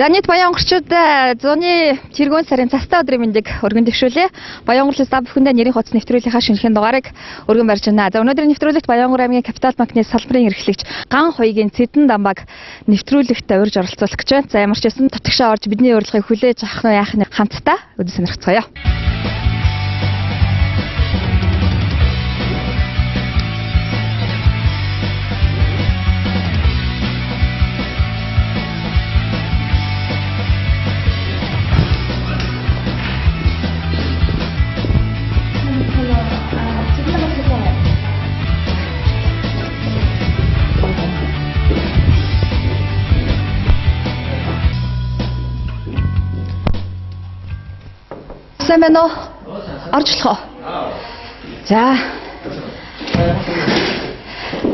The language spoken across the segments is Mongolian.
За нийт Баянгорчууд зуны тэргуун сарын цастай өдрийн мэндийг өргөн дэвшүүлээ. Баянгорлол зав бүхэндээ нэрийн хуудас нэвтрүүлгийнхаа шинэхэн дугаарыг өргөн барьж байна. За өнөөдрийн нэвтрүүлэгт Баянгор аймгийн Капитал банкны салбарын эрхлэгч Ган Хоёгийн Цэдэн дамбаг нэвтрүүлэгт урьж оролцуулах гэж байна. За ямар ч байсан тутагшаа орж бидний урилгыг хүлээж авах нь яах нь хамтдаа үдэ сонирхцгаая. Сайн байна уу? Орж болох уу? За.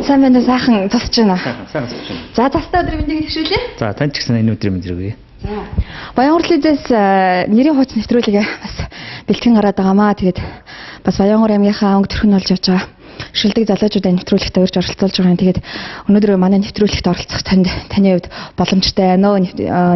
Сайн байна уу? Сайхан тусч байна. Сайн тусч байна. За, тастай өдрийн мэндийг хэвшүүлээ. За, тань ч гэсэн энэ өдрийн мэнд хүргэе. За. Баянгорлолоос нэрийн хуудас нэвтрүүлгийг бас бэлтгэн гараад байгаамаа. Тэгээд бас Баянгор аймгийнхаа өнгө төрхөн болж явж байгаа шилдэг залуучуудаа нэвтрүүлэгтээ урьж оролцуулж байгаа юм. Тэгээд өнөөдөр манай нэвтрүүлэгт оролцох таны хувьд боломжтой байна уу?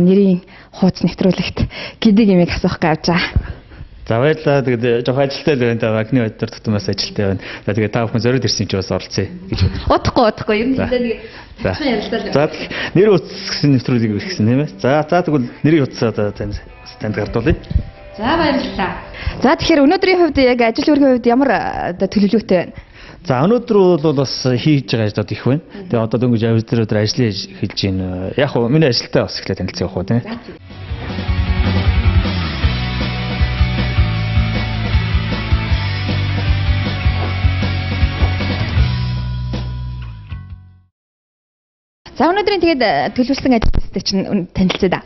Нэрийн хуудас нэвтрүүлэгт гэдэг юмыг асуух гэж явж байгаа. За баярлалаа. Тэгээд жоох ажилтай л байна. Та банкны өдөр тутмаас ажилтай байна. За тэгээд та бүхэн зориуд ирсэн чинь бас оролцъё гэж байна. Удахгүй. Ер нь нэг тахсан ярилцлаа. За нэр утас гэсэн нэвтрүүлгийг хийсэн тийм ээ. За тэгвэл нэрийн утасаа танд гардуулъя. За баярлалаа. За тэгэхээр өнөөдрийн хувьд яг ажил үргийн хувьд ямар төлөвлөгөөтэй байна? За өнөөдөр бол бас хийж байгаа ажлууд их байна. Тэгээ одоо дөнгөж өдөр ажил хийж байна. Яг хөө миний ажилтаа бас эхлээд танилцсан явах уу тийм ээ. За өнөөдрийн тэгээд төлөвлөсөн ажилтнуудтай чинь танилцъя да.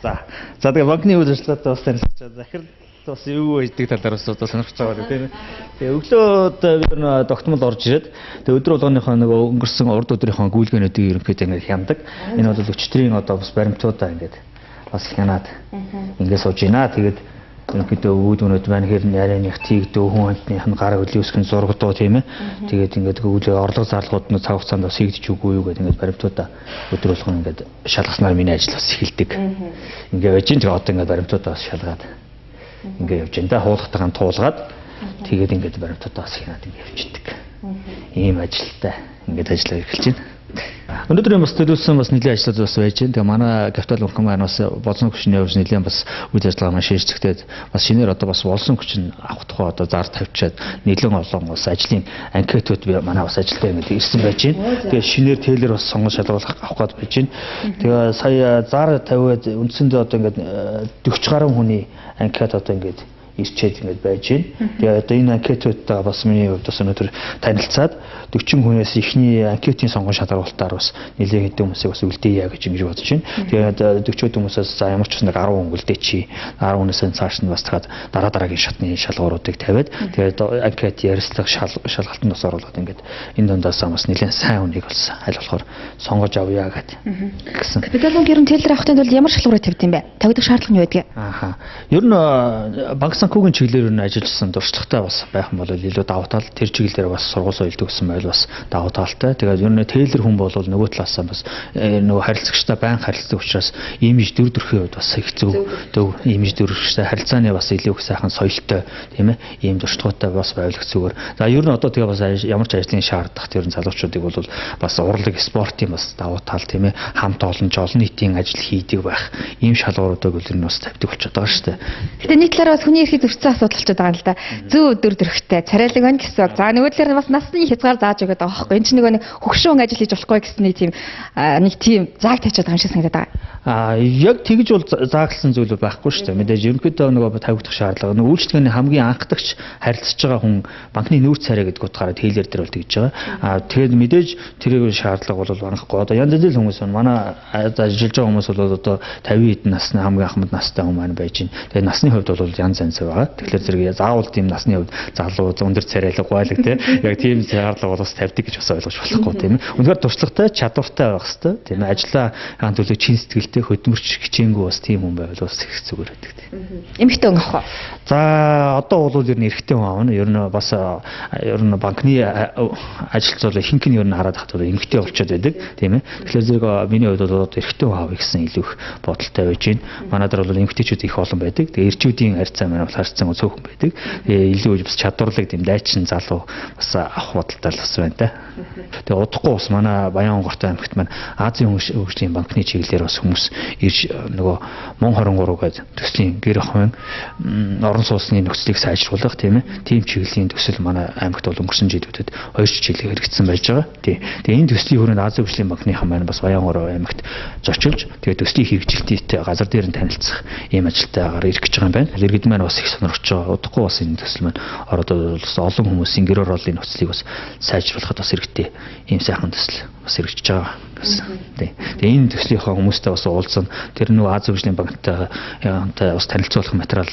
За тэгээд банкны үйл ажиллагаатай бас танилцчихаа. Захирал бас юу хийдэг талаар бас сонирхож байгаа тийм ээ. Тэгээ өглөөд ер нь тогтмол орж ирээд тэгээ өдөр болгоныхоо нөгөө өнгөрсөн урд өдрийнхөө гүйлгээнүүдийг ерөнхийдөө ингээд хямдаг. Энэ бол өчтөрийн одоо бас баримтуудаа ингээд бас хянаад ингээд сууж байна. Тэгээд ерөнхийдөө үүднүүд маань хэр ярианых тийгдөө хүн амтных нь гар хөлөөсгөн зургадуу тийм ээ. Тэгээд ингээд гүйлгээ орлого зарлахууд нь цаг хугацаанд бас хийгдэж үгүй юу гэдэг ингээд баримтуудаа өдөр болгон ингээд шалгаснаар миний ажил бас эхэлдэг. Ингээд байж энэ одоо ингээд баримтуудаа бас шалгаад ингээд явж энэ хуулгатайгаа туулгаад тэгээд ингээд баримтуудаа бас хянаад ингээд явчихдаг. Ийм ажилтай ингээд ажиллаа эхэлж байна. Өнөөдөр бас төлөвлөсөн бас нэлээд ажлууд бас байж байна. Тэгээ манай Капитал банк маань бас болсон хүчний явж нэлээд бас үйл ажиллагаа маань шийдчихээд бас шинээр одоо бас болсон хүч нь авах тухай одоо зар тавьчаад нэлээд олон бас ажлын анкетууд манай бас ажилтаа ингээд ирсэн байж байна. Тэгээ шинээр тэлэр бас сонгон шалгуулах авах гээд байж байна. Тэгээ сая зар тавиад үндсэндээ одоо ингээд 40 гаруй хүний анкет одоо ингээд ирчээд ингээд байж байна. Тэгээ одоо энэ анкетуудаа бас миний хувьд бас өнөөдөр танилцаад 40 хүнээс ихний анкетын сонгон шалгаруулалтаар бас нэлээд хэдэн хүмүүсийг бас үлдээе гэж ингэж бодож байна. Тэгээд 40 хүмүүсээс за ямар ч гэсэн 10 хүн үлдээчи. 10 хүнээс цааш нь бас дахиад дараагийн шатны шалгууруудыг тавиад тэгээд анкет ярилцлага шалгалтанд бас оруулаад ингээд энэ дундаас бас нэлээд сайн хүнийг болсон аль болохоор сонгож авъя гэсэн. Капитал банк ер нь тэлэр авахтын тулд ямар шалгуурыг тавьд юм бэ? Тавьдаг шаардлага нь юу байдаг? Ер нь банк санхүүгийн чиглэлээр нь ажилласан дуршлагтай бас байх юм бол илүү давуу тал тэр чиглэлээр бас сургууль соёлдог гэсэн байл бас давуу талтай. Тэгээд ер нь тэлэр хүн бол нөгөө талаасаа бас нөгөө харилцагчтай байн харилцдаг учраас имиж дүр төрхийн хувьд бас их зөв имиж дүрхтэй харилцааны бас илүү их сайхан соёлтой тийм ээ ийм дуршлагтай бас байвлах зүгээр. За ер нь одоо тэгээ бас ямар ч ажлын шаардлагат ер нь залуучуудыг бол бас урлаг спортын бас давуу тал тийм ээ хамт олон нийтийн ажил хийдэг байх ийм шалгууруудыг бол ер нь бас тавьдаг болчиход байгаа шүү дээ. Гэтэ нийт талаараа бас хүний эрхийг зөрчсөн асуудал болчиход байгаа юм л да. Зөв дүр төрхтэй царайлаг байна гэсэн. За нөгөө талаар бас насны хязгаар зааж өгöd байгаа байхгүй. Энэ чинь нөгөө хөгшин ажил хийж болохгүй гэсний тийм нэг тийм зааг тавьчихад байгаа юм шиг санагдаад байгаа. Яг тэгж бол заагласан зүйл байхгүй шүү дээ. Мэдээж ерөнхийдөө нөгөө тавигдах шаардлага. Нөгөө үйлчлэгээний хамгийн анхдагч харилцаж байгаа хүн банкны нүүр царай гэдэг утгаараа тэлэр дээр бол тэгж байгаа. Тэгээд мэдээж тэрийг шаардлага бол банахгүй. Одоо янз бүрийн хүмүүс байна. Манай ажиллаж байгаа хүмүүс бол одоо 50 хэдэн насны хамгийн ахмад настай хүмүүс маань байж байна. Тэгээд насны хувьд бол янз янз байгаа. Тэгэхээр зэрэг заавал тийм насны хувьд залуу зүүн дээр царайлаг гуайлаг тийм яг тийм шаардлага бол бас тавьдаг гэж бас ойлгож болохгүй тийм ээ. Үнэхээр туршлагатай, чадвартай байх хэрэгтэй тийм ээ. Ажлаа хаан төлөө чин сэтгэлтэй хөдөлмөрч хичээнгүй бас тийм хүн байвал бас их зүгээр байдаг тийм. Эмэгтэй хүн авах уу? За одоо бол ер нь эрэгтэй хүн аавна. Ер нь бас ер нь банкны ажилч бол ихэнх нь ер нь хараад хат эмэгтэй болчиход байдаг тийм ээ. Тэгэхээр зэрэг миний хувьд бол эрэгтэй хүн аавь гэсэн илүү их бодолтой байж байна. Манай дээр бол эмэгтэйчүүд их олон байдаг. Тэгээ эрчүүдийн харьцаа маань бол харьцан цөөхөн байдаг. Тэгээ илүү бас чадварлаг тийм дайчин залуу бас авах бодолтой бас байна та. Тэгээ удахгүй бас манай Баянгортой аймагт маань Азийн хөгжлийн банкны чиглэлээр бас хүмүүс ирж нөгөө Мон 23 гэдэг төслийн гэр ахын орон сууцны нөхцөлийг сайжруулах тийм ээ. Тим чиглэлийн төсөл манай аймагт бол өнгөрсөн жилүүдэд 2 жилийн хэрэгжсэн байж байгаа. Тэгээ энэ төслийн хүрээнд Азийн хөгжлийн банкныхан маань бас Баянгор аймагт зочилж тэгээ төслийн хэрэгжилтийн газар дээр нь танилцах ийм ажилтайгаар ирэх гэж байгаа юм байна. Иргэд маань бас их сонирхож байгаа. Удахгүй бас энэ төсөл маань ороод бас олон хүмүүсийн гэр оролын нөхцөлийг бас сайжруулахад бас хэрэгтэй ийм сайхан төсөл бас хэрэгжиж байгаа гэсэн. Тэгээ энэ төслийнхаа хүмүүстэй бас уулзсан. Тэр нөгөө Азийн хөгжлийн банктай бас танилцуулах материал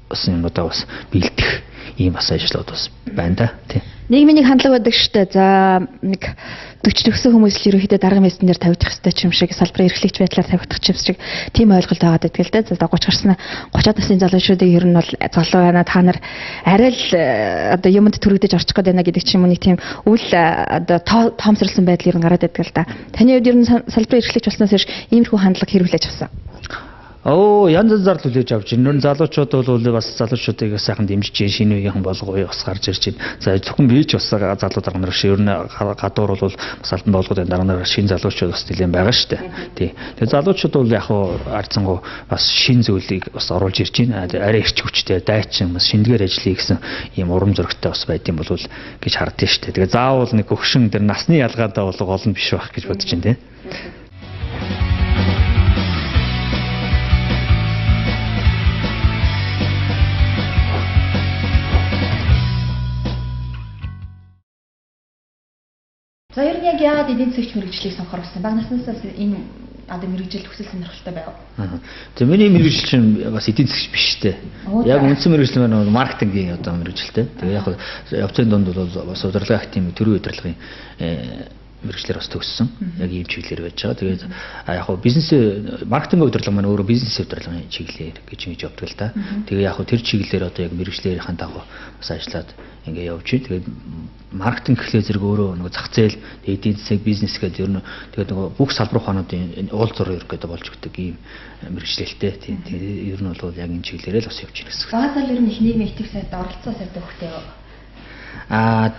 бас юмудаа бас бэлдэх ийм бас ажлууд бас байна да. Тийм. Нийгмийн нэг хандлага байдаг шүү дээ. За нэг 40 төгсөн хүмүүс л ерөөхдөө дарга мессен дээр тавьчих хэвээр ч юм шиг салбарын эрхлэгч байдлаар тавигдах юм шиг тийм ойлголт байгаа гэдэг л дээ. За 30 гарсан 30-аад насны залуучуудыг ер нь бол залуу байна. Та нар арай л одоо юмд төрөгдөж орчих гээд байна гэдэг ч юм уу нэг тийм үл одоо тоомсорлсон байдал ер нь гараад байдаг л да. Таны хувьд ер нь салбарын эрхлэгч болсноос хойш иймэрхүү хандлага хэрэглэж авсан. Янз янзаар хүлээж авч байна. Залуучууд бол бас залуучуудыг сайхан дэмжиж, шинэ үеийнхэн болгоё бас гарч ирж байна. За зөвхөн би ч бас залуу дарга нар шиг ер нь гадуур бол бас албан болгоод дарга нар шинэ залуучууд бас нэлээд байгаа шүү дээ. Тий. Тэгээ залуучууд бол яг хуу арцсангуу бас шинэ зүйлийг бас оруулж ирж байна. Арай эрч хүчтэй, дайчин бас шинэгээр ажиллая гэсэн ийм урам зоригтой бас байд юм болов гэж хардсан шүү дээ. Тэгээ заавал нэг хөгшин дээр насны ялгаатай бол гол нь биш байх гэж бодож байна тий. За ер нь яг яагаад эдийн засгийн мэргэжлийг сонгохоор болсон? Бага наснаас энэ одоо мэргэжил хүсэл сонирхолтой байв. За миний мэргэжил чинь бас эдийн засгч биш дээ. Яг үндсэн мэргэжил маань маркетингийн одоо мэргэжилтэй. Тэгээ яг явцын дунд бол бас удирдлага активын төрийн удирдлагын мэргэжлэр бас төгссөн. Яг ийм чиглэлээр байж байгаа. Тэгээд яг хуу бизнес маркетинг удирдлага маань өөрөө бизнес удирдлагын чиглэлээр гэж ингэж явдаг л да. Тэгээ яг хуу тэр чиглэлээр одоо яг мэргэжлэрийн дагуу бас ажиллаад ингээ явж байна. Тэгээд маркетинг гэхлээр зэрэг өөрөө нөгөө зах зээл, эдийн засаг, бизнес гэдэг ер нь тэгээд нөгөө бүх салбар ухаануудын уул зур ерх гэдэг болж өгдөг ийм мэргэжлэлтэй. Тийм ер нь бол яг энэ чиглэлээр л бас явж байна гэсэн. Баазаар ер нь их нийгмийн итгэх сайд оролцоо сайд өгөхтэй.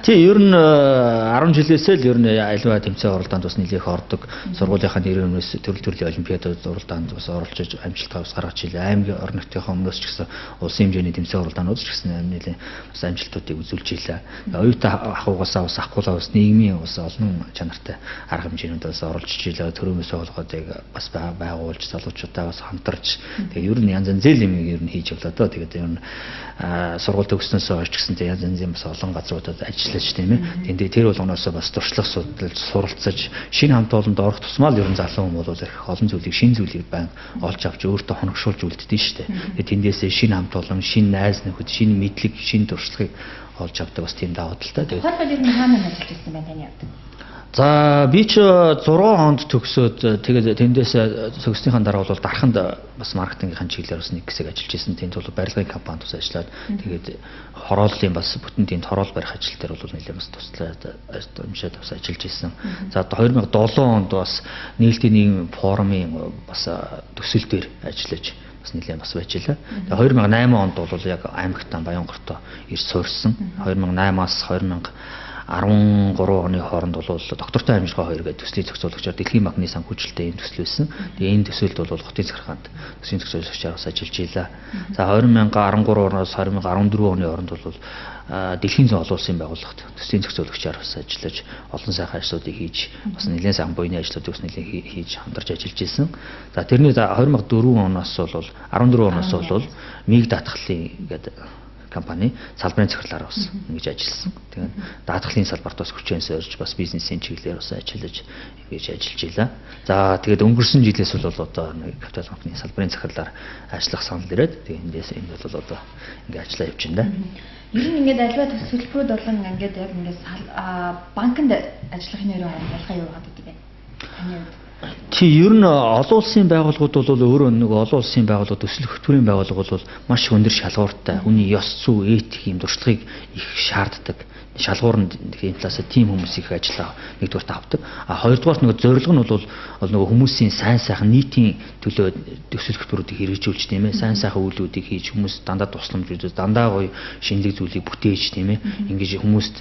Тий ер нь 10 жилээсээ л ер нь альва тэмцээн оролдоонд бас нэлээх ордог. Сургуулийнхаа нэрээр өмнөөс төрлийн олимпиадад уралдаанд бас оролцож амжилт авах гаргаж илээ. Аймгийн орон нутгийнхаа өмнөөс ч гэсэн улсын хэмжээний тэмцээн уралдаанууд ч гэсэн нэлээд бас амжилтуудыг үзүүлж илээ. Оюутан ахуйгасаа бас авахгүйгаа бас нийгмийн бас олон чанартай арга хэмжээнүүд бас оролцож илээ. Төрөөмөөс болгоодыг бас байгуулж залуучуудаа бас хамтарч тэгээ ер нь янз янзын юм ер нь хийж явлаа доо. Тэгээд ер нь сургууль төгснөөс хойш ч гэсэн янз янзын бас олон газруудад ажиллаж тийм ээ. Тэр болгоноос бас туршлага суралцаж шинэ хамт олонд орох тусмаа л ер нь залуу хүн бол их олон зүйлийг шинэ зүйлийг байн олж авч өөртөө хоногшуулж үлддэг шүү дээ. Тэгээд тэндээсээ шинэ хамт олон, шинэ найз нөхөд, шинэ мэдлэг, шинэ туршлагыг олж авдаг бас тийм давуу талтай. Тэгээд хол ер нь хаана ажиллаж байсан байна таны хувьд? За би ч 6 хонд төгсөөд тэгээд тэндээс төгснөхийн дараа бол дарханд бас маркетингийн чиглэлээр бас нэг хэсэг ажиллаж исэн. Тэнд бол барилгын компанид бас ажиллаад тэгээд хорооллын бас бүтэн тэнд хороол барих ажил дээр бол нэлээд бас туслаад уншаад бас ажиллаж исэн. За 2007 онд бас нийлтийн нийгмийн форумын бас төсөл дээр ажиллаж бас нэлээд бас байж илаа. Тэгээ 2008 онд бол яг аймагтаа Баянгортоо ирж суурьсан. 2008-аас 13 оны хооронд бол доктортой амжилтгаа 2 гэдэг төслийн зохицуулагчаар Дэлхийн банкны санхүүжилттэй энэ төсөл байсан. Тэгээ энэ төсөлд бол хотын захиргаанд төслийн зохицуулагчаар бас ажиллаж илаа. За 2013 оноос 2014 оны хооронд бол Дэлхийн зүүн олон улсын байгууллагт төслийн зохицуулагчаар бас ажиллаж олон сайхан ажлуудыг хийж бас нэлээд сайхан буйны ажлуудыг бас нэлээд хийж хамтарч ажиллаж исэн. За тэрний 2004 оноос бол 14 оноос бол миг даатгалын гэдэг компани салбарын захирлаар бас ингэж ажилласан. Тэгээд даатгалын салбарт бас хүчээр сорж бас бизнесийн чиглэлээр бас ажиллаж ингэж ажиллаж илаа. За тэгээд өнгөрсөн жилээс бол одоо нэг капитал банкны салбарын захирлаар ажиллах санал ирээд тэгээд энэ бол одоо ингэ ажиллаа явж байна. Ер нь ингээд альва төсөлбөрүүд болон ингээд яг ингээд банкнд ажиллахын нэрээр ялгаа юу гадаг гэдэг вэ? Таны хувьд Чи ер нь олон улсын байгууллагууд бол өөрөө нэг олон улсын байгууллагууд төсөл хөтөлбөрийн байгууллагууд бол маш өндөр шалгууртай. Хүний ёс зүй, этик ийм туршлагыг их шаарддаг. Шалгуур нь тийм талаас тийм хүмүүс их ажиллаа нэгдүгээр тавдаг. А хоёрдугаар нэг зорилго нь бол нөгөө хүмүүсийн сайн сайхан нийтийн төлөө төсөл хөтөлбөрүүдийг хэрэгжүүлж тийм ээ. Сайн сайхан үйлдэлүүдийг хийж хүмүүс дандаа тусламж үзүүлж, дандаа гоё шинэлэг зүйлийг бүтээж тийм ээ. Ингэж хүмүүст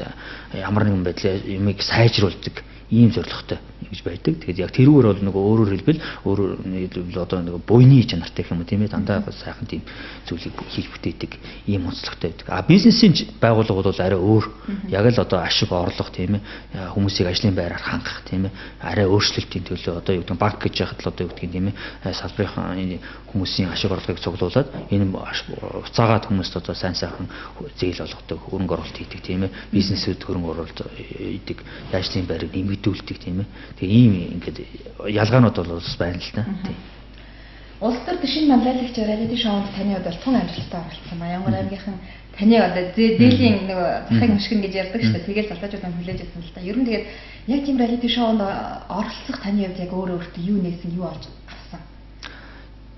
ямар нэгэн байдлаар юмыг сайжруулдаг ийм зорилготой гэж байдаг. Тэгээд яг тэрүүгээр бол нөгөө өөрөөр хэлбэл одоо нөгөө буйны чанартай гэх юм уу тийм ээ дандаа сайхан тийм зүйлийг хийж бүтээдэг ийм онцлогтой байдаг. А бизнесийн байгууллагууд бол арай өөр. Яг л одоо ашиг орлого тийм ээ хүмүүсийг ажлын байраар хангах тийм ээ арай өөрчлөлтийн төлөө одоо юу гэдэг банк гэж яхад л одоо юу гэдэг тийм ээ салбарын хүмүүсийн ашиг орлогыг цуглуулад энэ уцаагаад хүмүүст одоо сайн сайхан зээл олгодог хөрөнгө оруулалт хийдэг тийм ээ бизнесүүд хөрөнгө оруулалт хийдэг ажлын байрыг нэмэгдүүлдэг тийм ээ. Тэгээ ийм ингээд ялгаанууд бол бас байна л та. Тийм. Улс төр шинэ манлайлагч reality show-нд таны хувьд тун амжилттай оролцсон. Баянгар аймгийнхан таны одоо дээлийн нөгөө захыг мушгин гэж ярьдаг шүү дээ. Тэгээд залуучууд нь хүлээж авсан л та. Ер нь тэгээд яг тийм reality show-нд оролцох таны хувьд яг өөртөө юу нээсэн, юу олж авсан?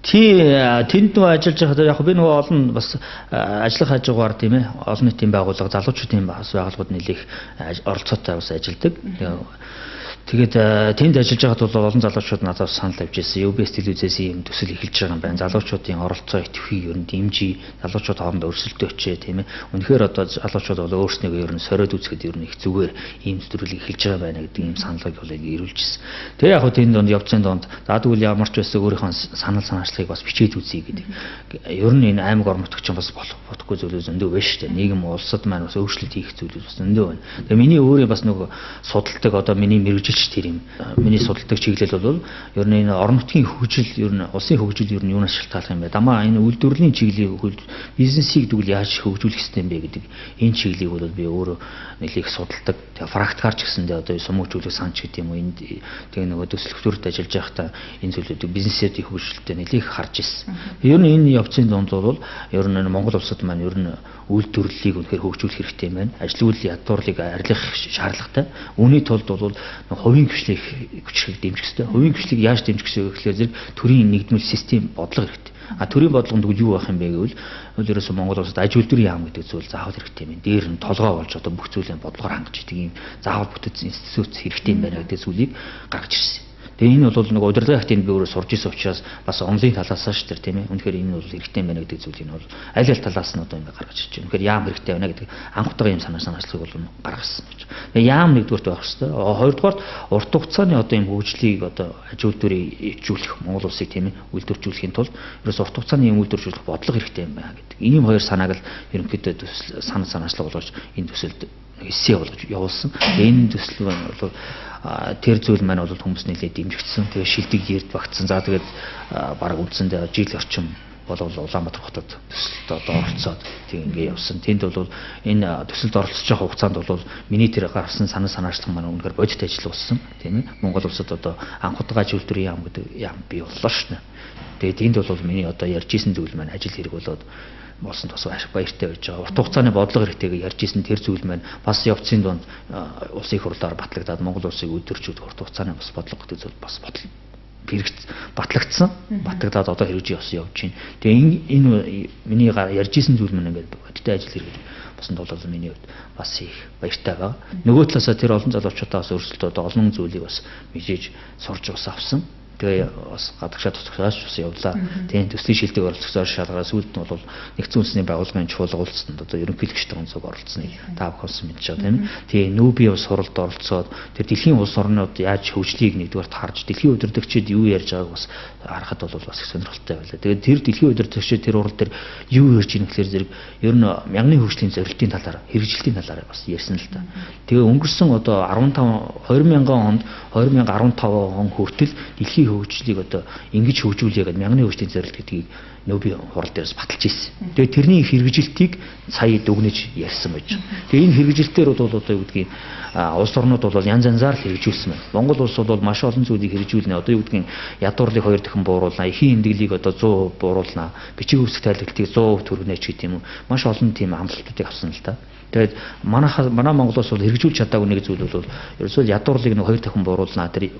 Тэнд нөгөө ажиллаж байхад яг би нөгөө олон бас ажиллах хажуугаар тийм ээ олон нийтийн байгууллага залуучуудын бас байгууллагууд нэлээх оролцоотой бас ажилладаг. Тэгээд тэнд ажиллаж байхад бол олон залуучууд надад санал авч ирсэн. UBS телевизээс ийм төсөл эхэлж байгаа юм байна. Залуучуудын оролцоо идэвхийг ер нь дэмжиж, залуучууд хоорондоо өрсөлдөө өчөө тийм ээ. Үнэхээр одоо залуучууд бол өөрснийгөө ер нь сориод үзэхэд ер нь их зүгээр ийм төсвөрийг эхэлж байгаа байна гэдэг ийм саналыг бол ирүүлжсэн. Тэгээ яг хөө тэнд донд явцын донд за тэгвэл ямар ч байсан өөрийнхөө санал санаачлагыг бас бичээд үзье гэдэг. Ер нь энэ аймаг ормогч чинь бас бодохгүй зүйлүүд зөндөө байна шүү дээ. Нийгэм улсад маань бас өөрчлөлт хийх зүйлүүд бас зөндөө байна. Тэгээ миний өөрийн бас нөгөө судалдаг одоо миний мэрэгжил тэр юм. Миний судалдаг чиглэл бол ер нь энэ орон нутгийн хөгжил ер нь улсын хөгжил ер нь юунаас шалтгаалах юм бэ? Дамаа энэ үйлдвэрлэлийн чиглэлийг бизнесийг тэгвэл яаж хөгжүүлэх ёстой юм бэ гэдэг энэ чиглэлийг бол би өөрөө нэлээд судалдаг. Тэгээ практикаар ч гэсэндээ одоо сумжуулах санч гэдэг юм уу энд тэгээ нөгөө төсөл хөтөлбөрт ажиллаж байхдаа энэ зүйлүүдийг бизнесийн хөгжөлтөд нэлээд харж ирсэн. Ер нь энэ явцын донд бол ер нь Монгол улсад маань ер нь үйлдвэрлэлийг үнэхээр хөгжүүлэх хэрэгтэй юм байна. Ажил үйлдлийн ядуурлыг арилгах шаардлагатай. Үүний тулд бол хувийн хвшлийг хүчрхэг дэмжих хэрэгтэй. Хувийн хвшлийг яаж дэмжих вэ гэхээр зэрэг төрийн нэгдмэл систем бодлого хэрэгтэй. А төрийн бодлогонд юу байх юм бэ гэвэл ерөөсөө Монгол улсад аж үйлдвэрийн яам гэдэг зүйл заавал хэрэгтэй юм. Дээр нь толгой болж одоо бүх зүйлээ бодлогоор хангаж идэг юм заавал бүтэц институт хэрэгтэй юм байна гэдэг зүйлийг гаргаж ирсэн. Тэгээ энэ бол нэг удирдлагын актыг би өөрөө сурж ирсэн учраас бас онлайн талаас нь шүү дээ тийм ээ. Үнэхээр энэ бол хэрэгтэй юм байна гэдэг зүйлийг бол аль аль талаас нь одоо ингэ гаргаж ирж байна. Үнэхээр яам хэрэгтэй байна гэдэг анхуйтаа юм санаачлалыг бол гаргасан гэж. Тэгээ яам нэгдүгээрт байх хэрэгтэй. Хоёрдугаар урт хугацааны одоо юм хөгжлийг одоо аж үйлдвэрийг ичүүлэх Монгол улсыг тийм ээ үйлдвэржүүлэхийн тулд ерөөс урт хугацааны юм үйлдвэржүүлэх бодлого хэрэгтэй юм байна гэдэг. Ийм хоёр санааг л ерөнхийдөө санаачлал болгож энэ төсөлд эсээ болгож явуулсан. Энэ төсөл бол тэр зүйл маань бол хүмүүс нэлээд дэмжигдсэн. Тэгээ шилдэг эрд багтсан. За тэгээд баг үндсэндээ жил орчим болов Улаанбаатар хотод төсөлд одоо оролцоод тийм ингээ явсан. Тэнд бол энэ төсөлд оролцож байгаа хугацаанд бол миний тэр гаргасан санаачлал маань үнэхээр бодит ажил болсон. Тийм ээ. Монгол улсад одоо анхудаага үйлдвэрийн яам гэдэг яам бий боллоо шнэ. Тэгээд тэнд бол миний одоо ярьж исэн зүйл маань ажил хэрэг болоод болсон тус баяртай байж байгаа. Урт хугацааны бодлого хэрэгтэйг ярьж исэн тэр зүйл маань бас явцын донд улсын их хурлаар батлагдаад Монгол улсыг өдөржүүлэх урт хугацааны бас бодлого гэдэг зүйл бас батлагдсан. Батлагдаад одоо хэрэгжиж явж байна. Тэгээ энэ миний ярьж исэн зүйл маань ингээд бодиттой ажил хэрэг болсон тул миний хувьд бас их баяртай байгаа. Нөгөө талаасаа тэр олон залуучуудаас өөрсдөө олон зүйлийг бас мэдээж сурж бас авсан. Тэгээ бас гадагшаа тусгаж бас явлаа. Тийм төслийн шилдэг оролцогчдоор шалгараа сүүлд нь бол нэгдсэн үндэсний байгууллагын чуулга уулзсанд одоо ерөнхийлөгчтэй онцог оролцсныг та бүхэн мэдж байгаа тийм ээ. Тэгээ нүүби бас суралд оролцоод тэр дэлхийн улс орнууд яаж хөгжлийг нэгдүгээр харж дэлхийн удирдагчид юу ярьж байгааг бас харахад бол бас их сонирхолтой байлаа. Тэгээд тэр дэлхийн удирдагчид тэр урал дээр юу ярьж байгаа гэхээр зэрэг ер нь мянганы хөгжлийн зорилтын талаар хэрэгжилтийн талаар бас ярьсан л та. Тэгээ өнгөрсөн одоо 2015 онд 2015 он хүртэл дэлхийн дэлхийн хөгжлийг одоо ингэж хөгжүүлээ гэдэг мянганы хөгжлийн зорилт гэдгийг нөгөө би хурал дээрээс баталж ирсэн. Тэгээд тэрний хэрэгжилтийг сая дүгнэж ярьсан байж. Тэгээд энэ хэрэгжилтээр бол одоо юу гэдгийг улс орнууд бол янз янзаар хэрэгжүүлсэн байна. Монгол улс бол маш олон зүйлийг хэрэгжүүлнэ. Одоо юу гэдгийг ядуурлыг 2 дахин бууруулна, эхийн имдэглийг одоо 100% бууруулна, бичиг үсэг тайлбарлалтыг 100% түргэнэ ч гэдэг юм уу. Маш олон тийм амлалтуудыг авсан л та. Тэгээд манай Монголоос бол хэрэгжүүлж чадаагүй нэг зүйл бол ерөөсөө ядуурлыг нэг 2 дахин бууруулна тэр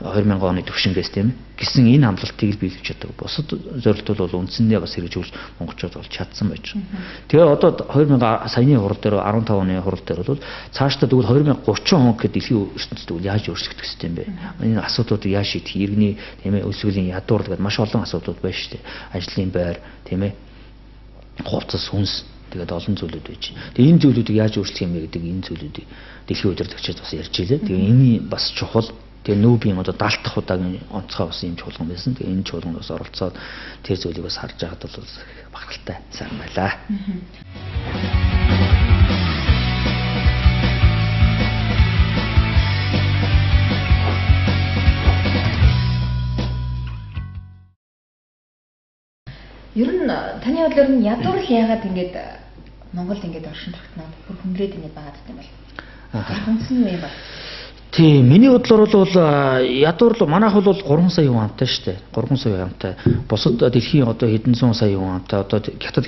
2000 оны төвшингээс тийм гэсэн энэ амлалтыг л биелүүлж чаддаг. Бусад зорилтууд бол үндсэндээ бас хэрэгжүүлж монголчууд бол чадсан байж. Тэгээ одоо 2000 саяны хурал дээр 15 оны хурал дээр бол цаашдаа тэгвэл 2030 он гэхэд дэлхийн ертөнцид яаж өөрчлөгдөх ёстой юм бэ? Энэ асуудлуудыг яаж шийдэх, иргэний тийм ээ өсвөлийн ядуур гэдэг маш олон асуудлууд байна шүү дээ. Ажлын байр тийм ээ хувцас хүнс тэгээд олон зүйлүүд байж. Тэгээ энэ зүйлүүдийг яаж өөрчлөх юм бэ гэдэг энэ зүйлүүдийг дэлхийн удирдагчид бас ярьж илээ. Тэгээ энэ бас чухал. Тэгээ нүүбийн одоо 70 дахь удаагийн онцгой бас юм чуулган байсан. Тэгээ энэ чуулганаас оролцоод тэр зүйлийг бас харж байгаад бол багталтай сайн байлаа. Ер нь таны бодлоор нь ядуурл яагаад ингэж Монголд ингэж оршин тогтноод бүр хүндрээд ингэж байгаад гэдэг юм бол. Хүнсэн юм байна. Тийм, миний бодлоор бол ядуурлал манайх бол 3 сая хүн амтай шүү дээ. 3 сая амтай. Бусад дэлхийн одоо хэдэн зуун сая хүн амтай. Одоо хятад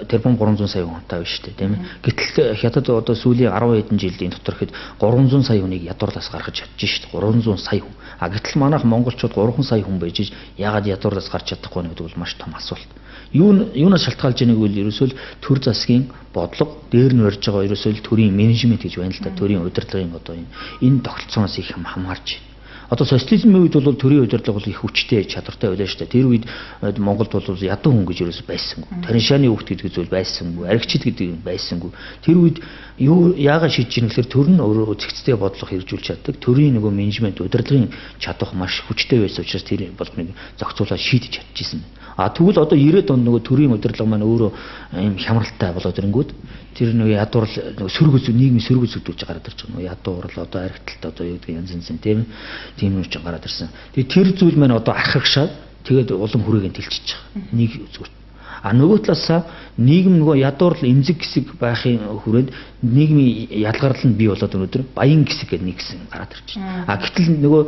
тэрбум 300 сая хүн амтай байна шүү дээ, тийм ээ. Гэтэл хятад одоо сүүлийн 10 хэдэн жилийн дотор хэд 300 сая хүнийг ядуурлаас гаргаж чадчих шүү дээ. 300 сая хүн. Гэтэл манайх монголчууд 3 сая хүн байж яагаад ядуурлаас гарч чадахгүй нэг бол маш том асуулт. Юунаас шалтгаалж байгааг бол ерөөсөө төр засгийн бодлого дээр нь урьж байгаа ерөөсөө төрийн менежмент гэж байна л да. Төрийн удирдлагын одоо энэ тогтолцооноос их хамаарч байна. Одоо социализмын үед бол төрийн удирдлага бол их хүчтэй чадвартай байлаа шүү дээ. Тэр үед Монголд бол ядуу хүн гэж ерөөсөө байсангүй. Танишааны хүүхд гэдэг зүйл байсангүй. Аригчид гэдэг юм байсангүй. Тэр үед яагаад шийдэж ийн гэхээр төр нь өөрөө зэгцтэй бодлого хэрэгжүүлж чаддаг. Төрийн нөгөө менежмент удирдлагын чадвар маш хүчтэй байсан учраас тэр болгоныг зохицуулаад шийдэж чадчихсан байна. Тэгвэл одоо 90-ад онд нөгөө төрийн удирдлага маань өөрөө ийм хямралтай болоод ирэнгүүт тэр нөгөө ядуурл нөгөө сөргөц нийгмийн сөргөц өгдүүлж гараад ирж байгаа. Нөгөө ядуурл одоо аригталт одоо юу гэдэг янз янз тийм үүч гараад ирсэн. Тэгээ тэр зүйл маань одоо архагшаад тэгээд улам хүрээгээ тэлчихэж байгаа. Нэг зүгээр. Нөгөө талаасаа нийгэм нөгөө ядуурл эмзэг хэсэг байхын хүрээнд нийгмийн ялгарлал нь бий болоод өнөөдөр баян хэсэг гэдэг нэг хэсэг гараад ирж байна. Гэтэл нөгөө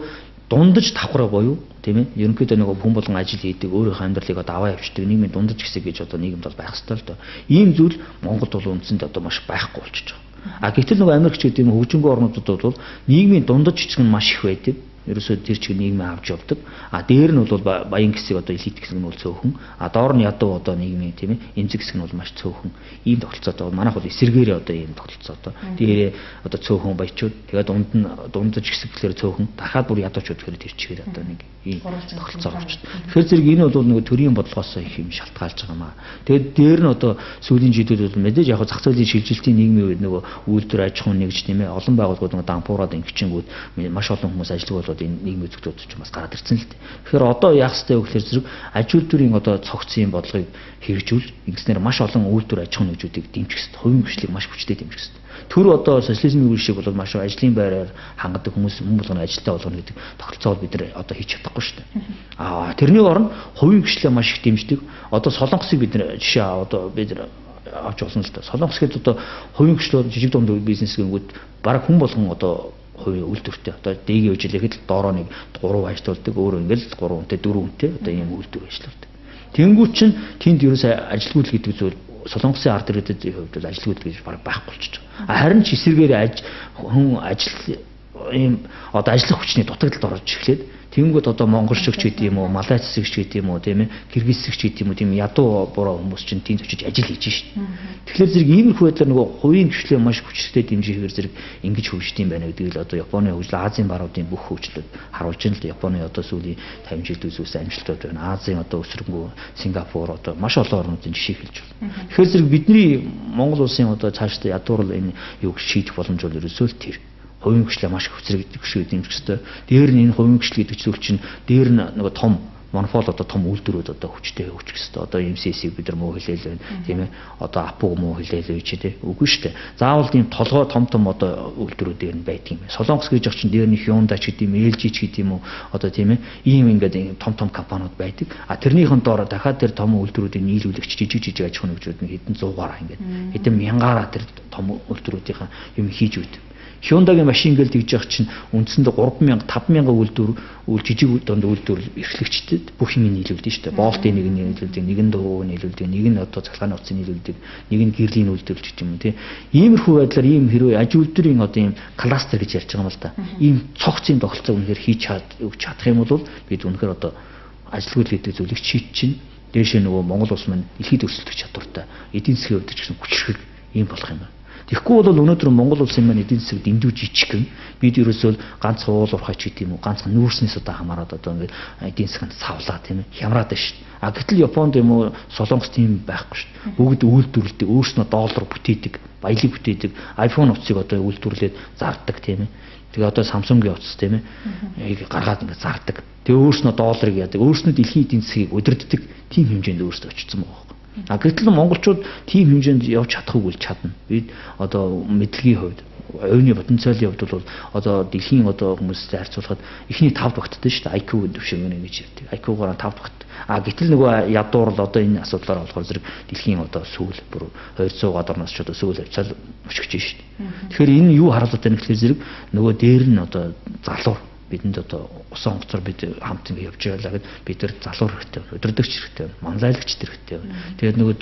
дундаж давхраа боيو тийм ээ ерөнхийдөө нөгөө хүн болгон ажил хийдэг өөрийнхөө амьдралыг одоо аваа явуулдаг нийгмийн дундаж хэсэг гэж одоо нийгэмд бол байх ёстой л доо. Ийм зүйл Монголд бол үндсэндээ одоо маш байхгүй болчихж байгаа. Гэтэл нөгөө Америкч гэдэг юм хөгжингүй орнуудад бол нийгмийн дундаж хэсэг нь маш их байдаг. Ерөөсөө тэр чиг нийгмээ авч явдаг. Дээр нь бол баян хэсэг одоо элит хэсэг нь бол цөөхөн. Доор нь ядуу одоо нийгмийн тийм ээ эмзэг хэсэг нь бол маш цөөхөн. Ийм тогтолцоотой. Манайх бол эсэргээрээ одоо ийм тогтолцоотой. Дээрээ одоо цөөхөн баячууд тэгээд дундаж хэсэг гэхээр цөөхөн. Дахиад бүр ядуучууд гэхээр тэр чигээр одоо нэг ийм тогтолцоо гарч байна. Тэгэхээр зэрэг энэ бол нөгөө төрийн бодлогоос их юм шалтгаалж байгаа маа. Тэгээд дээр нь одоо сүүлийн жилүүд бол мэдээж яг зах зээлийн шилжилтийн нийгмийн үед нөгөө үйлдвэр аж ахуйн нэгж тийм ээ олон байгууллагууд нөгөө дампуураад ингэчингүүд маш олон хүмүүс ажиллаж энэ нийгмийн үзэгдлүүд ч бас гараад ирсэн л дээ. Тэгэхээр одоо яах ёстой вэ гэхээр зэрэг аж үйлдвэрийн одоо цогцын бодлогыг хэрэгжүүлж ингэснээр маш олон үйлдвэр аж ахуйн нэгжүүдийг дэмжих ёстой. Хувийн хөгжлийг маш хүчтэй дэмжих ёстой. Тэр одоо социализмын үе шиг бол маш ажлын байраар хангадаг хүмүүс болгоно ажилтаа болгоно гэдэг тогтолцоог бид нар одоо хийж чадахгүй шүү дээ. Тэрний оронд хувийн хөгжлөө маш их дэмждэг. Одоо Солонгосыг бид нар жишээ одоо бид нар авч болно л да. Солонгос гэдэг одоо хувийн хөгжлөө жижиг дунд бизнес гингүүд бараг хүн болгон одоо хувийн үйлдвэртэй одоо дэгийн үжилэхэд доороо нэг 3 ажилтуулдаг өөрөө ингээл 3 хүнтэй 4 хүнтэй одоо ийм үйлдвэр ажилладаг. Тэнгүүт чинь тэнд ерөөсөө ажилгүйдэл гэдэг зүйл Солонгосын ард ирээдүйн хувьд бол ажилгүйдэл гэж бараг байхгүй болчихж байгаа. Харин ч эсэргээр хүн ажил ийм одоо ажиллах хүчний дутагдалд орж эхлээд тэнгүүд одоо монгол шиг ч гэдэг юм уу, малайз шиг ч гэдэг юм уу, тийм ээ, киргиз шиг ч гэдэг юм уу, тийм ядуу буруу хүмүүс чинь тийм очиж ажил хийж шít. Тэгэхээр зэрэг иймэрхүү байдлаар нөгөө хувийн хөгжлөө маш хүчтэй дэмжихээр зэрэг ингэж хөгждөг юм байна гэдгийг л одоо Японы хөгжил, Азийн баруудын бүх хөгжлөд харуулж байна л да. Японы одоо сүүлийн 50 жилд үзүүлсэн амжилтууд байна. Азийн одоо өсрөнгөө Сингапур одоо маш олон орнуудын жишээ хэлж байна. Тэгэхээр зэрэг бидний Монгол улсын одоо цаашдаа ядуурл энэ юг шийдэх боломж бол ерөөсөө л тэр. Хувийн хөгжлөө маш их хүчрэг дэмжих хэрэгтэй. Дээр нь энэ хувийн хөгжил гэдэг зүйл чинь дээр нь нөгөө том монопол одоо том үйлдвэрүүд одоо хүчтэй хөгжих ёстой. Одоо MCC-г бид нар муу хэлээл байна. Тийм ээ. Одоо Апу муу хэлээл үуч тий. Үгүй шүү дээ. Заавал тийм толгой том одоо үйлдвэрүүд дээр нь байдаг юм. Солонгос гэж ах чинь дээр нь Hyundai ч гэдэм LG ч гэдэм үү. Одоо тийм ээ. Ийм ингээд том компаниуд байдаг. А тэрнийхэн доор дахиад тэр том үйлдвэрүүдийн нийлүүлэгч жижиг аж ахуйн нэгжүүд нь хэдэн 100-аараа ингээд хэдэн мянгаараа тэр том үйлдвэрүүдийн юм хийж өгдөг. Hyundai-гийн машин гээл тэгж явах чинь үндсэндээ 3000 5000 үйлдвэр жижиг үйлдвэр эрхлэгчдэд бүх юм нийлүүлдэг шүү дээ. Болтын нэг нь нийлүүлдэг, нэг нь дуу нийлүүлдэг, нэг нь одоо цалгааны утсын нийлүүлдэг, нэг нь гэрлийн үйлдвэрлэж гэж юм тий. Иймэрхүү байдлаар ийм хэрвээ аж үйлдвэрийн одоо ийм кластер гэж ярьж байгаа юм л да. Ийм цогцын тогтолцоо үнэхээр хийж өгч чадах юм бол бид үнэхээр одоо ажилгүйд гэдэг зүйлийг шийдэж чинь дээшээ нөгөө Монгол улс маань дэлхийд өрсөлдөх чадвартай эдийн засгийн хувьд ч гэсэн хүчрхэг ийм болох юм байна. Тэгэхгүй бол өнөөдөр Монгол улсын маань эдийн засаг дэндүү жижиг гэн бид ерөөсөө ганцхан уул уурхай ч гэдэм үү ганцхан нүүрснээс одоо хамаарад одоо ингээд эдийн засганд савлаа тийм ээ хямраад байна шүү дээ. А гэтэл Японд юм уу Солонгос тийм байхгүй шүү дээ. Бүгд үйлдвэрлэдэг өөрснөө доллар бүтээдэг, баялаг бүтээдэг, iPhone утсыг одоо үйлдвэрлээд зардаг тийм ээ. Тэгээ одоо Samsung-ийн утас тийм ээ гаргаад ингээд зардаг. Тэгээ өөрснөө долларыг яадаг, өөрснөө дэлхийн эдийн засгийг удирддаг тийм хэмжээнд өөрсдөө очсон байгаа. А гэтэл монголчууд тийм хэмжээнд явж чадахгүй л чадна. Бид одоо мэдлэгийн хувьд, оюуны потенциалын хувьд бол одоо дэлхийн одоо хүмүүстэй харьцуулахад эхний 5 багтдаг шүү дээ. IQ дэвшигнэ гэж ярьдаг. IQ-гаар 5 багт. А гэтэл нөгөө ядуурл одоо энэ асуудлаар болохоор зэрэг дэлхийн одоо сүүл бүр 200 гадарнаас ч одоо сүүл авчаал өшгөж шүү дээ. Тэгэхээр энэ юу харуулдаг вэ гэхээр зэрэг нөгөө дээр нь одоо залуу бидэнд одоо усан хоцор бид хамт ингэ явж байлаа гэд бид нар залуу хэрэгтэй, өдөрдөгч хэрэгтэй, манлайлагч хэрэгтэй. Тэгээд нөгөө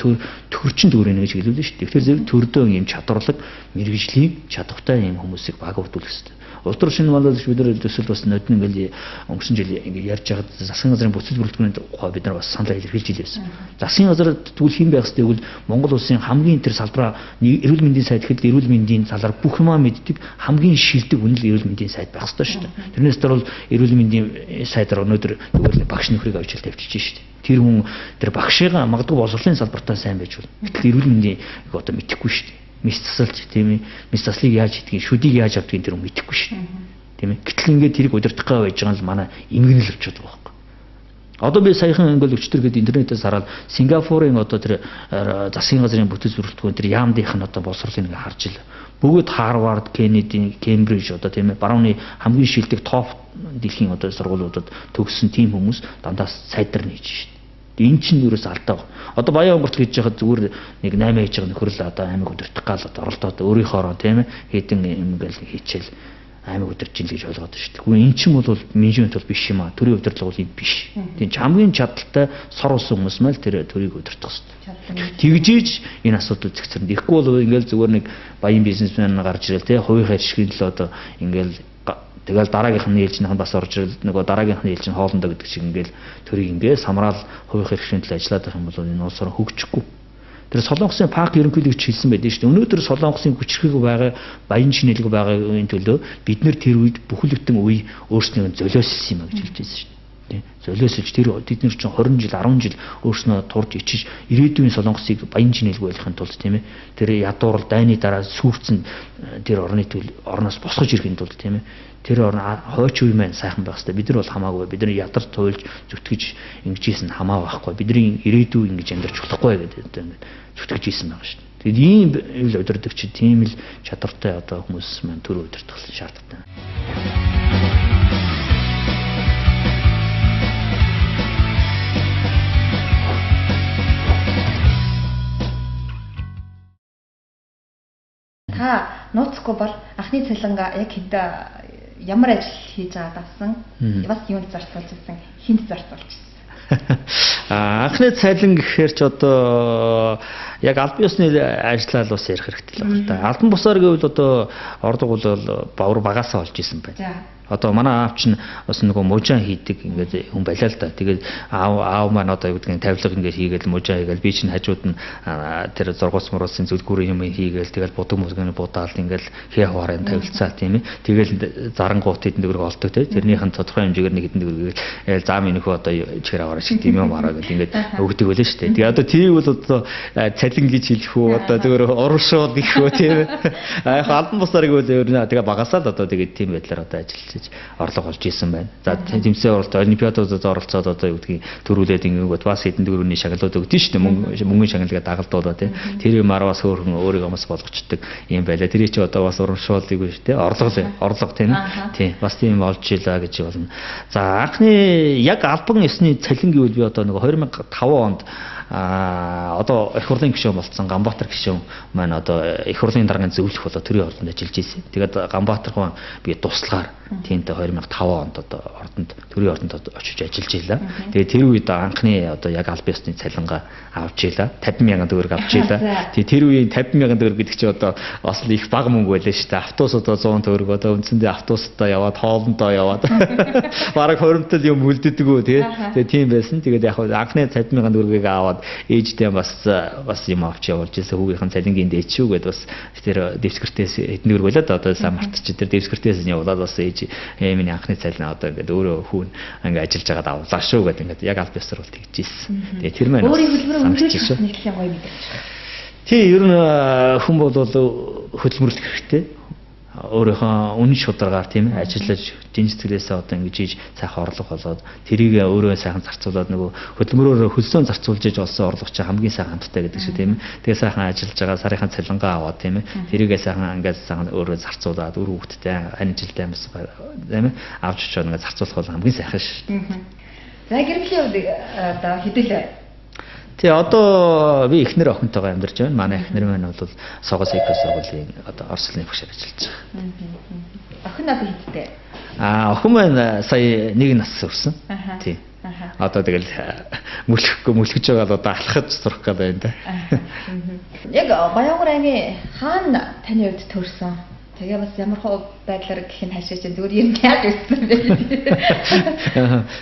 төгөрчин дүүрэнэ гэж хэлүүлсэн шүү дээ. Тэгэхээр зэрэг төрдөө юм чадварлаг мэрэгжлийн чадвартай юм хүмүүсийг багуудуулах хэрэгтэй. Ултрал шинэ манлайлагч бид нар төсөл бас нодны ингээл өнгөрсөн жил ингэ ярьж байгаад засгийн газрын бүтэц бүрэлдэхүүний тухай бид нар бас санал илэрхийлж илсэн. Засгийн газар тэгвэл хэн байх ёстой гэвэл Монгол улсын хамгийн тэр салбараа эрүүл мэндийн сайд гэхэд эрүүл мэндийн талаар бүх юмаа мэддэг хамгийн шилдэг үнэл эрүүл мэндийн сайд байх ёстой шүү дээ. Тэрнээс дөр бол эрүүл мэндийн сайдаар өнөөдөр зүгээр багш нөхрийг авчил тавьчихж шүү дээ. Тэр хүн тэр багшигаа магадгүй боловсролын салбартаа сайн байж болно. Гэтэл эрүүл мэндийн одоо мэдэхгүй шүү дээ. Мис засалж тийм ээ. Мис заслыг яаж хийдгийг, шүдийг яаж авдгийг тэр хүн мэдэхгүй шүү дээ. Тийм ээ. Гэтэл ингээд тэрийг удирдах гай байж байгаа нь манай эмгэнэл болчиход байгаа байхгүй. Одоо би саяхан ингээл өчтөр гээд интернетээс хараад Сингапурын одоо тэр засгийн газрын бүтэц бүрэлдэхүүн тэр яамдынх нь одоо боловсролыг ингээ харж ил. Бүгд Harvard, Kennedy, Cambridge одоо тийм ээ барууны хамгийн шилдэг топ дэлхийн одоо сургуулиудад төгссөн тийм хүмүүс дандаа сайдар нь хийж шүү дээ. Энэ чинь юурээс алдаа баг. Одоо баян онгорт хийж яхад зүгээр нэг 8 хийж байгаа нөхрөл одоо аймаг өдөртөх гал одоо оролдоод өөрийнхөө тийм ээ хэдэн юм ингээл хийчихэл аймаг өдөрч ин гэж ойлгоод байна шүү дээ. Гэхдээ эн чинь бол менежмент бол биш юм аа. Төрийн удирдлага бол энэ биш. Тийм ч хамгийн чадaltaй сор улсын хүмүүс мэл тэр төрийг удирдах хэрэгтэй. Тэгжээж энэ асуудал зэгцэрнэ. Ихгүй бол ингээл зүгээр нэг баян бизнесмен гарч ирэл тий хувийн хэршгийн л одоо ингээл тэгэл дараагийнх нь ээлжийнх нь бас орж ирэл нөгөө дараагийнх нь ээлж нь хоолндоо гэдэг шиг ингээл төрийг ингээ самраал хувийн хэршгийн төлөө ажиллаад байх юм бол энэ улсаар хөгжихгүй. Тэр Солонгосын ПАК ерөнхийлөгч хэлсэн байдаг шүү дээ. Өнөөдөр Солонгосын хүчрхэг байгаа баян шинэлэг байгаагийн төлөө бид нэр тэр үед бүхэлдэн үе өөрснөө золиослсон юм а гэж хэлж байсан шүү дээ. Золиослж тэр бид нар чинь 20 жил 10 жил өөрснөө турж ичиж ирээдүйн Солонгосыг баян шинэлэг байлгахын тулд тийм ээ тэр ядуурл дайны дараа сүрцэн тэр орноос босгож ирэхин тулд тийм ээ тэр орн хойч үе маань сайхан байх хэрэгтэй. Бид нар бол хамаагүй. Бид нар ядарч туйлж зүтгэж ингэжсэн хамаа байхгүй. Бидний ирээдүй ингэж амьдарч болохгүй гэдэг ингээд зүтгэж ийсэн байгаа шүү дээ. Тэгэд ийм л удирдагч тийм л чадвартай одоо хүмүүс маань төр удирдах шаардлагатай. Та нууцгүй бол анхны цалингаа яг хэд ямар ажил хийж байгаад авсан? Бас юунд зарцуулж ирсэн? Хинт зарцуулж ирсэн? Анхны цалин гэхээр ч одоо яг албан ёсны ажлаа л бас ярих хэрэгтэй л байна. Албан бусаар гэвэл одоо ордог бол бавар багасаа олж исэн байна. Одоо манай аав чинь бас нөгөө мужаан хийдэг ингээд хүн байлаа л да. Тэгээд аав маань одоо юу гэдгийг тавилга ингээд хийгээл мужаан хийгээл би чинь хажууд нь тэр зургуус муруулсан зүлгүүрийн юм хийгээл тэгэл будаг музганы будаал ингээд хээ хуарын тавилцаа тийм ээ. Тэгэл зарангуут хэдэн төгрөг олдог тийм. Тэрнийхэн тодорхой хэмжээгээр нэг хэдэн төгрөгийг зам энэхүү одоо чихэр аваараа шиг тийм юм араа гэдэг ингээд өгдөг байлаа шүү дээ. Тэгээ одоо тийм бол одоо цалин гэж хэлэх үү одоо зөвөр урагшуул гэх үү тийм ээ. Яг албан бусаар гэвэл тэгээ багасаа л одоо тэгээд тийм байдлаар одоо ажиллаж ажиллаж орлого олж исэн байна. За тэмцээн оролт олимпиадуудад оролцоод одоо юу гэдгийг төрүүлээд ингэнгүүт бас хэдэн дөрөвний шагналууд өгдөн шүү дээ. Мөнгөний шагналгаа дагалдуулаа тийм. Тэр юмар бас өөрхөн өөрийгөө бас болгочдөг юм байлаа. Тэр чи одоо бас урамшуулдаг биш тийм. Орлого тийм. Тийм. Бас тийм олж илаа гэж болно. За анхны яг албан ёсны цалин гэвэл би одоо нэг 2005 онд одоо их хурлын гишүүн болсон Ганбаатар гишүүн маань одоо их хурлын дарганы зөвлөх болоо төрийн ордонд ажиллаж ирсэн. Тэгээд Ганбаатар хүн би туслагаар тиймтэй 2005 онд одоо төрийн ордонд очиж ажиллаж ийлээ. Тэгээд тэр үед анхны одоо яг албан ёсны цалингаа авч ийлээ. 50,000 төгрөг авч ийлээ. Тэгээд тэр үеийн 50,000 төгрөг гэдэг чинь одоо бас их бага мөнгө байлаа шүү дээ. Автобус одоо 100 төгрөг одоо үндсэндээ автобустай яваад хоолндоо яваад бараг хоримтол юм үлддэггүй тэгээд тийм байсан. Тэгээд яг анхны 50,000 төгрөгийг аваад ээждээ бас юм авч явуулж ирсэн. Хүүгийнхэн цалингийн дээд шүү гэдээ бас тэр дэвсгэртээс хэдэн төгрөг байлаа да одоо сайн мартчих. Тэр дэвсгэртээс нь явуулаад бас ээж миний анхны цалин одоо ингээд өөрөө хүүн ингээд ажиллаж байгаад авлаа шүү гэдэг ингээд яг аль бисар бол тэгж ирсэн. Тэгээд тэр маань өөрийн хөдөлмөрөөр үнэлэх нийтлэлийн гоё мэдэрч. Тий ер нь хүн бол хөдөлмөрлөх хэрэгтэй. Өөрийнхөө үнэн шударгаар тийм ажиллаж дэнжтгэлээсээ одоо ингэж хийж сайхан орлого болоод тэрийг өөрөө сайхан зарцуулаад нөгөө хөдөлмөрөөр хөлсөөн зарцуулж иж олсон орлого чинь хамгийн сайхан хамттай гэдэг шиг тийм ээ. Тэгээ сайхан ажиллаж байгаа сарынхаа цалингаа аваад тийм ээ. Тэрийгээ сайхан ингээд сайхан өөрөө зарцуулаад үр хөвгттэй ань жилдээ амс тийм ээ. Авч очоод ингээд зарцуулах бол хамгийн сайхан шүү. За гэрмлийн хувьд одоо хэдүүлээ. Тий одоо би эхнэр охинтойгоо амьдарч байна. Манай эхнэр маань бол Согос ЭК сургуулийн одоо орслын багшаар ажиллаж байгаа. Охин одоо хэдтэй? Охин маань сая 1 нас хүрсэн. Тий. Одоо тэгэл мүлхэж байгаа л одоо алхаж сурах гээд байна да. Яг Баянгар аймгийн хаана таны хувьд төрсөн? Тэгээ бас ямар хөө байдлаар гэх юм хашаач зүгээр юм яаж ирсэн бэ?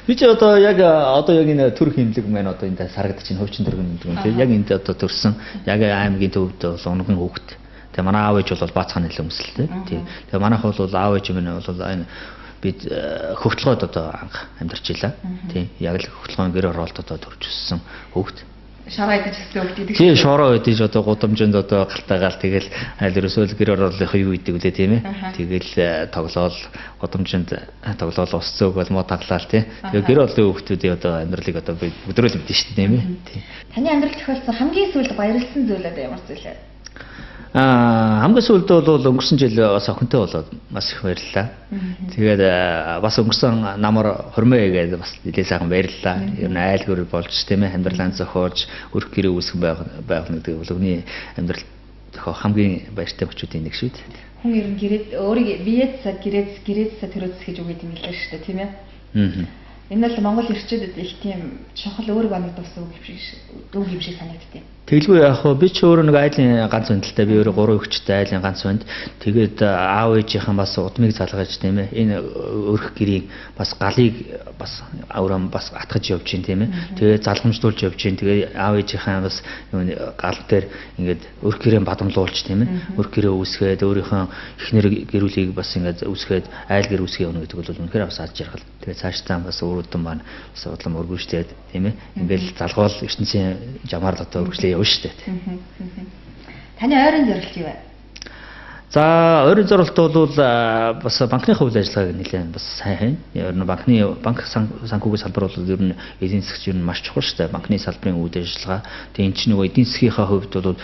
Би ч одоо яг энэ төр хэмлэг маань одоо энэ сарагдаж чинь хөвчин төргөн юм тийм яг энд одоо төрсэн яг аймгийн төвд бол унган хүүхэд. Тэгээ манай аав ээж бол Баацхан нэлээд өмсөлтэй. Тэгээ манайх бол аав ээж минь бол энэ бид хөвтлгөөд одоо анх амьдарч илаа. Тийм яг л хөвтлгөөн гэр оролт одоо төрж өссөн хүүхэд. Шороо идэж өссөн хүүхэд гэдэг. Тийм шороо идэж одоо гудамжинд одоо галтаагаал тэгэл айл ерөөсөө гэр ороолынхоо юу идэг үлээ тийм ээ. Тэгэл тоглоол гудамжинд тоглоол ус цөг бол муу таглаал тийм. Тэгээ гэр ороолын хүүхдүүдийн одоо амьдралыг одоо өдрөөл мэдэн шүү дээ тийм ээ. Таны амьдралд тохиолдсон хамгийн сүүлд баярлсан зүйл одоо ямар зүйл вэ? Хамгийн сүүлд бол өнгөрсөн жил бас охинтой болоод бас их баярлалаа. Тэгээд бас өнгөрсөн намар хормоо гэдэг бас нэлээд сайхан баярлалаа. Ер нь айлгөр болж тийм ээ амьдралаа зохиолж өрх гэрээ үүсгэн байх гэдэг бол өвний амьдрал хамгийн баяртай өчүүдийн нэг шүү дээ. Хүн ер нь гэрээд өөрийг биеэсээ гэрээсээ төрөөсгөж өгöd юм лээ шүү дээ тийм ээ. Энэ бол Монгол ирчүүдэд их тийм чухал өөрийгөө оногдуулсан үг юм шиг санагдтыг. Тэгэлгүй яг би ч өөрөө нэг айлын ганц хүндэлтэй би өөрөө 3 өгчтэй айлын ганц хүнд. Тэгээд аав ээжийнхэн бас удмыг залгаж тийм ээ. Энэ өрх гэрийг бас галыг бас аврам бас атгаж явж гин тийм ээ. Тэгээд залгамжлуулж явж гин. Тэгээд аав ээжийнхэн бас гал дээр ингээд өрх гэрээ бадамлуулж тийм ээ. Өрх гэрээ үүсгээд өөрийнхөө эхнэр гэрүүлийг бас ингээд үүсгээд айл гэр үүсгэх юм гэдэг бол үнэхээр бас аж жаргал. Тэгээд цаашдаа бас өөрөдөн маань бас удлам өргөжлээд тийм ээ. Ингээд залгуул ертөнцийн жамаар одоо өргөжлөө явна шүү дээ. Таны ойрын зорилт юу вэ? За ойрын зорилт бол бас банкны хувьд ажиллагааг нэлээд бас сайн. Ер нь банк санхүүгийн салбар бол ер нь эдийн засгч ер нь маш чухал шүү дээ. Банкны салбарын үйл ажиллагаа. Тэгээ энэ чинь нөгөө эдийн засгийнхаа хувьд бол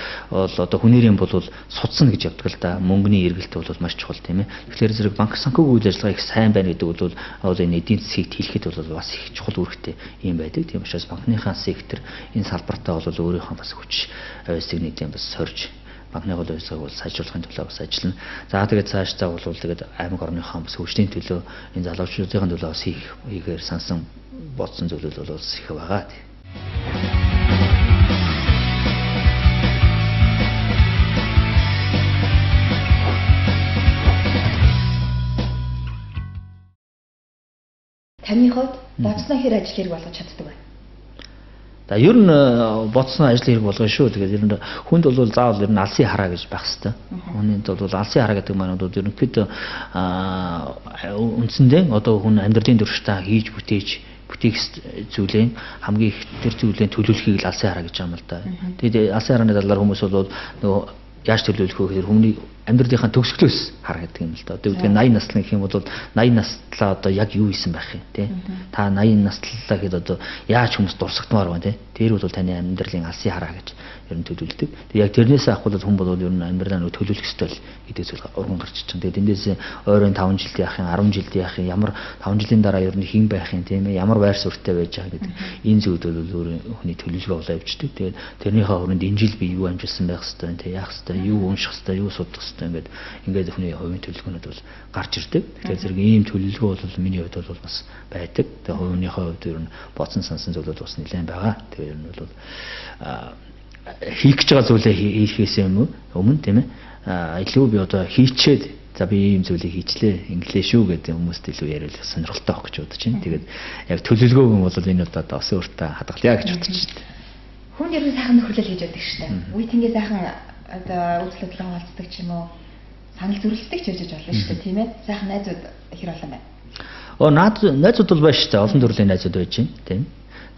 одоо хүнээрийн бол судсан гэж явдаг л да. Мөнгөний эргэлт бол маш чухал тийм ээ. Тэгэхээр зэрэг банк санхүүгийн үйл ажиллагаа их сайн байна гэдэг бол энэ эдийн засгийг хэлэхэд бол бас их чухал үүрэгтэй юм байдаг. Тийм учраас банкныхаа сектор энэ салбартаа бол өөрийнхөө бас хүч авьяасыг нэг бас сорж банкны гол үйлсийг бол сайжруулахын төлөө бас ажиллана. За тэгээд цаашдаа бол тэгээд аймаг орныхон бас хөгжлийн төлөө энэ залуучуудын төлөө бас хийхээр сансан бодсон зүйлүүд бол бас их байгаа. Таны хувьд бодсноо хэр ажил хэрэг болгож чаддаг вэ? За ер нь бодсон ажил хэрэг болгоно шүү. Тэгээд ер нь хүнд бол заавал ер нь алсын хараа гэж байх хэвээр. Хүнд бол алсын хараа гэдэг маань бол ерөнхийдөө үндсэндээ одоо хүн амьдралын дөрвтөө хийж бүтээх зүйлээ хамгийн их тэр зүйлээ төлөвлөхийг л алсын хараа гэж байгаа юм л да. Тэгээд алсын харааны талаар хүмүүс бол нөгөө яаж төлөвлөх вэ гэхээр хүмүүний амьдралынхаа төгсгөлөөс харагддаг юм л да. Одоо үүдээ 80 наслан гэх юм бол 80 наслаа одоо яг юу хийсэн байх юм те. Та 80 наслаа гэхэд одоо яаж хүмүүс дурсагдмаар байна те. Тэр бол таны амьдралын алсын хараа гэж ер нь төлөвлөдөг. Тэгээ яг тэрнээс ахвал хүн бол ер нь амьдралаа нөө төлөвлөх ёстой л гэдэг зүйл урган гарч ичсэн. Тэгээ тэндээс ойрын 5 жилийн яах юм, 10 жилийн яах юм, ямар 5 жилийн дараа ер нь хэн байх юм тийм ээ, ямар байр суурьтай байж байгаа гэдэг энэ зүйлүүд бол өөр хүний төлөвлөгөө болоо явждаг. Тэгээд тэрнийхээ хүрээнд энэ жил би юу амжилсан байх хэвээр тийм яах хэвээр, юу унших хэвээр, юу судах хэвээр ингээд хүний хувийн төлөвлөгөөнүүд бол гарч ирдэг. Тэгэхээр зэрэг ийм төлөвлөгөө бол миний хувьд бол бас байдаг. Тэгээ хувийнхээ хувьд ер нь бодсон сансан зүйлүүд бас нэлээд байгаа. Тэгээ ер нь бол хийх гэж байгаа зүйлээ хийхээс өмнө тийм ээ илүү би одоо хийчээд за би ийм зүйлийг хийчлээ инглиш шүү гэдэг хүмүүст илүү яриад сонирхолтой авах гэж бодож байна. Тэгээд яг төлөвлөгөөг нь бол энэ удаад бас өөртөө хадгалъя гэж бодож байна. Хүн ер нь сайхан нөхөрлөл хийж байдаг шүү дээ. Үе тэнгээ сайхан одоо үзэл бодлоо хуваалцдаг ч юм уу санал зүрлэлдэг ч хийж болно шүү дээ тийм ээ. Сайхан найзууд хэр олон байна. Найзууд бол байна шүү дээ. Олон төрлийн найзууд байж байна тийм.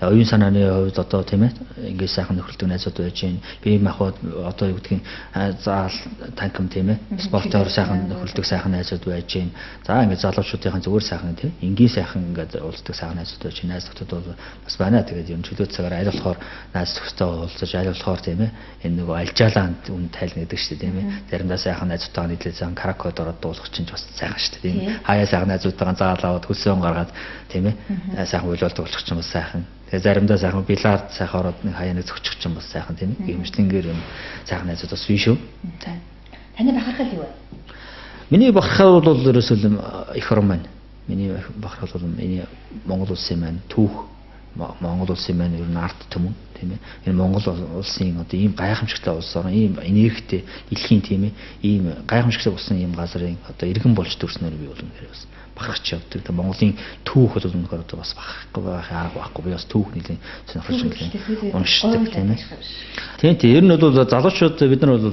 Тэгээ оюун санааны хувьд одоо тийм ээ ингээд сайхан нөхөрлөдөг найзууд байж байна. Би махад одоо юу гэдгийг заал танкам тийм ээ спортоор сайхан нөхөрлөдөг сайхан найзууд байж байна. За ингээд залуучуудын зүгээр сайхан тийм энгийн сайхан ингээд уулздаг сайхан найзууд байж байна. Найз нөхдөд бол бас байна. Тэгээд ер нь чөлөө цагаар аль болохоор найз нөхдөдөө уулзаж аль болохоор тийм ээ энэ нөгөө альжаалаанд үн тайлна гэдэг шүү дээ тийм ээ. Заримдаа сайхан найзуудтайгаа нийлээд зан каракод ороод дуулах чинь бас сайхан шүү дээ тийм ээ. Хаяа сайхан найзуудтайгаа заал аваад хөлсөөн гаргаад тийм ээ сайхан уйлуулдаг болох чинь бас сайхан. Тэгээ заримдаа сайхан билард сайхан ороод нэг хаяа нэг зөкчих чинь бас сайхан тийм ээ. Гэмшлэнгээр юм сайхан найзууд бас биш шүү. Таны бахархал юу вэ? Миний бахархал бол ерөөсөө их орон байна. Миний бахархал бол миний Монгол улсын маань түүх Монгол улсын маань ер нь арт түмэн тийм ээ. Энэ Монгол улсын одоо ийм гайхамшигтай улс орн, ийм энергитэй дэлхийн тийм ээ. Ийм гайхамшигтай болсон ийм газрын одоо иргэн болж төрснөөр би бол үнэхээр бас бахарч явдаг. Тэгээ Монголын түүх бол үнэхээр одоо бас бахахгүй байхын арга байхгүй. Би бас түүх нэлийн сонирхолтой нэлийн уншдаг тийм ээ. Тийм ер нь бол залуучууд бид нар бол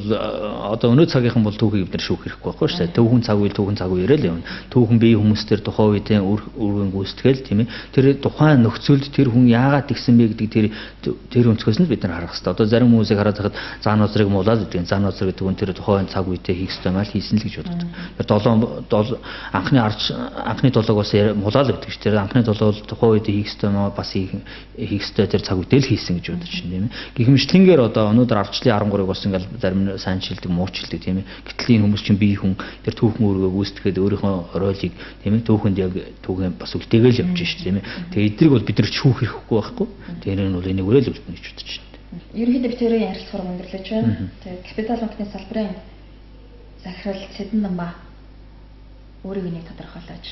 одоо өнөө цагийнхан бол түүхийг бид нар шүүх хэрэггүй байхгүй шүү дээ. Түүхэн цаг үе ярил явна. Түүхэн бие хүмүүстэр тухайн үеийн үргэн гүйцэтгэл тийм ээ. Тэр тухайн нөхцөлд тэр хүн яагаад тэгсэн бэ гэдэг тэр өнцгөөс нь бид нар харах хэрэгтэй. Одоо зарим хүмүүсийг хараад байхад заан озрыг муулаад гэдэг. Заан озрыг гэдэг нь тэр тухайн цаг үедээ хийх ёстой мал хийсэн л гэж боддог. Анхны долоог бас муулаад байдаг шүү дээ. Анхны долоо бол тухайн үед хийх ёстой маа бас хийх ёстой тэр цаг үедээ л хийсэн гэж бодож байна тийм ээ. Гихмишлэнгээр одоо өнөөдөр ардчлалын 13-ыг бас ингээл зарим сайн шилдэг, муу шилдэг тийм ээ. Гэтэл энэ хүмүүс чинь бие хүн тэр түүхэн өөргөө гүйцэтгэхэд өөрийнхөө ролийг тийм ээ түүхэнд яг түүхэн бас үлдээгээл явж шүү дээ тийм ээ. Тэгээ эдрийг бол бид нар шүүх хэрэггүй байхгүй. Тэр нь бол энийг өрөөл үлдэнэ гэж бодож байна. Ерөнхийдөө бид тэрийн ярилцлага өндөрлөж байна. Тэгээ капитал банкны салбарын захирал Цэдэн Дамба өөрийг нэг тодорхойлооч.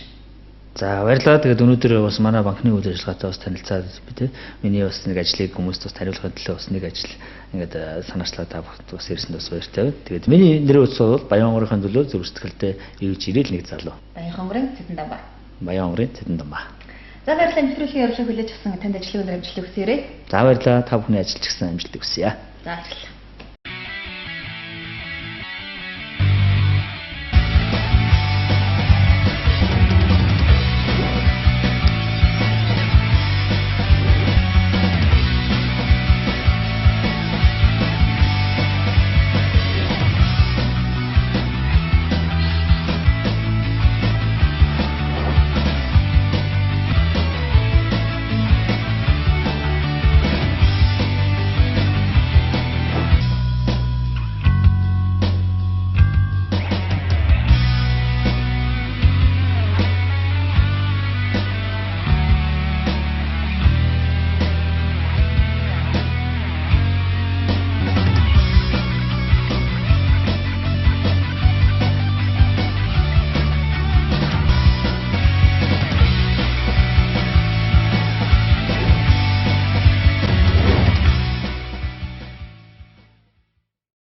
За баярлалаа. Тэгээд өнөөдөр бас манай банкны үйл ажиллагаатай бас танилцаад би тийм миний бас нэг ажлыг хүмүүст бас тариулахын төлөө бас нэг ажил ингээд санаачлаа та бүхэнд бас ирсэнд бас баяртай байна. Тэгээд миний нэр утас бол Баян онгорын төлөө зөв сэтгэлтэй ивж ирээл нэг залуу. Баян онгорын Цэдэн Дамба. Баян онгорын Цэдэн Дамба. За баярлалаа. Нэвтрүүлгийн явдлыг хүлээж авсан танд ажлын өндөр амжилт хүсье. За баярлалаа. Та бүхний ажилч гэсэн амжилт хүсье. За баярлалаа.